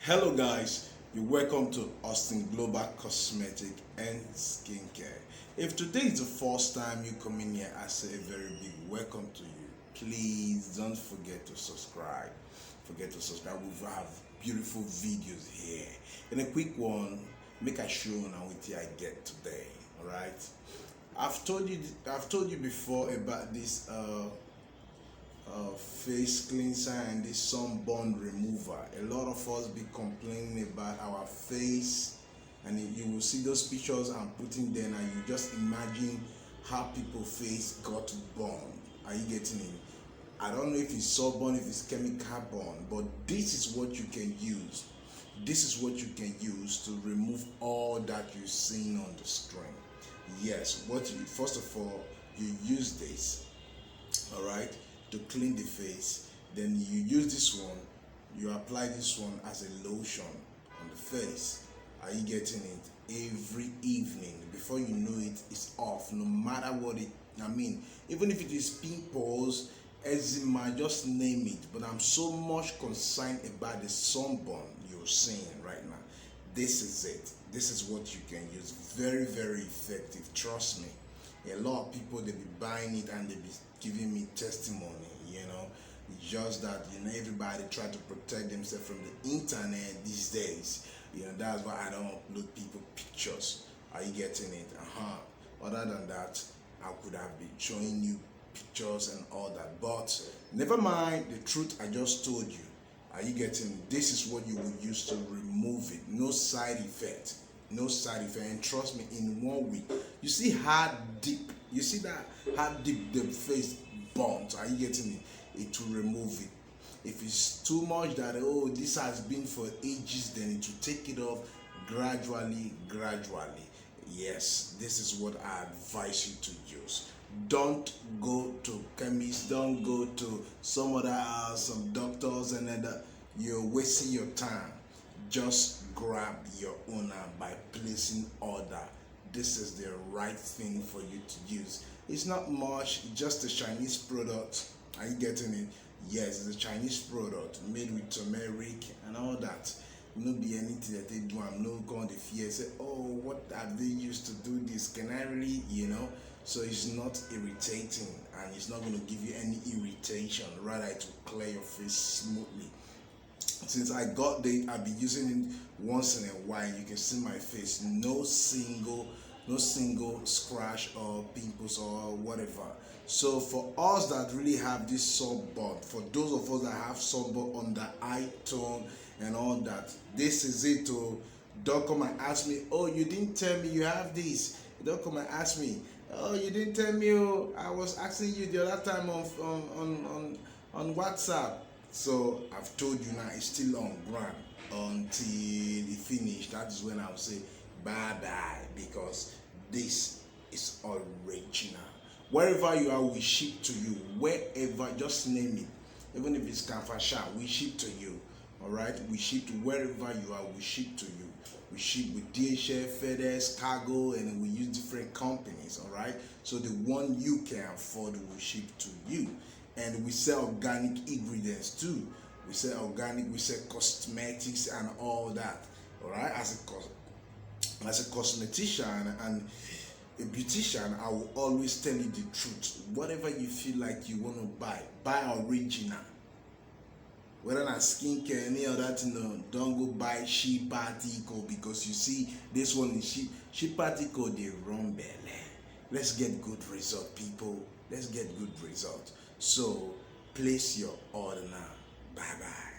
Hello guys, you're welcome to Austin Global Cosmetic and Skincare. If today is the first time you come in here, I say a very big welcome to you. Please don't forget to subscribe. We have beautiful videos here. And a quick one, make a show now with you I get today. Alright. I've told you before about this face cleanser and this sunburn remover. A lot of us be complaining about our face, and you will see those pictures I'm putting there, and you just imagine how people face got burned. Are you getting it? I don't know if it's sunburn, if it's chemical burn, but this is what you can use. This is what you can use to remove all that you're seeing on the screen. Yes, first of all, you use this, all right, to clean the face. Then you use this one, you apply this one as a lotion on the face. Are you getting it? Every evening, before you know it, it's off, no matter what it, even if it is pimples, eczema, just name it. But I'm so much concerned about the sunburn you're seeing right now. This is it. This is what you can use. Very, very effective, trust me. A lot of people, they be buying it and they be giving me testimony. It's just that everybody try to protect themselves from the internet these days. That's why I don't upload people pictures. Are you getting it? Other than that, I could have been showing you pictures and all that, but never mind. The truth I just told you. Are you getting it? This is what you will use to remove it. No side effect. No side effect. And trust me, in 1 week, you see how deep, the face burns. Are you getting it? It will remove it. If it's too much that, oh, this has been for ages, then it will take it off gradually. Yes, this is what I advise you to use. Don't go to chemists, don't go to some other house, some doctors, and then you're wasting your time. Just grab your owner by placing order. This is the right thing for you to use. It's not much, just a Chinese product. Are you getting it? Yes, it's a Chinese product made with turmeric and all that. No be anything that they do. I'm no going to fear. Say, oh, what have they used to do this? Can I really, So it's not irritating, and it's not going to give you any irritation. Rather, it will clear your face smoothly. Since I got it, I've been using it once in a while. You can see my face. No single scratch or pimples or whatever. So for us that really have this sunburn, for those of us that have sunburn on the eye tone and all that, this is it. Don't come and ask me, oh, you didn't tell me you have this. Don't come and ask me, oh, you didn't tell me. Oh, I was asking you the other time on WhatsApp. So I've told you now, it's still on ground until it finish. That is when I'll say bye bye, because this is original. Wherever you are, we ship to you. Wherever, just name it. Even if it's Kanfasha, we ship to you. Alright? We ship to wherever you are, we ship to you. We ship with DHL, FedEx, Cargo, and we use different companies. Alright? So the one you can afford, we ship to you. And we sell organic ingredients too. We sell organic, we sell cosmetics and all that. Alright? As a cosmetician and a beautician, I will always tell you the truth. Whatever you feel like you want to buy original. Whether not skincare, any other thing, don't go buy cheap article, because you see this one is cheap article, they run belly. Let's get good result, people. Let's get good result. So place your order now. Bye bye.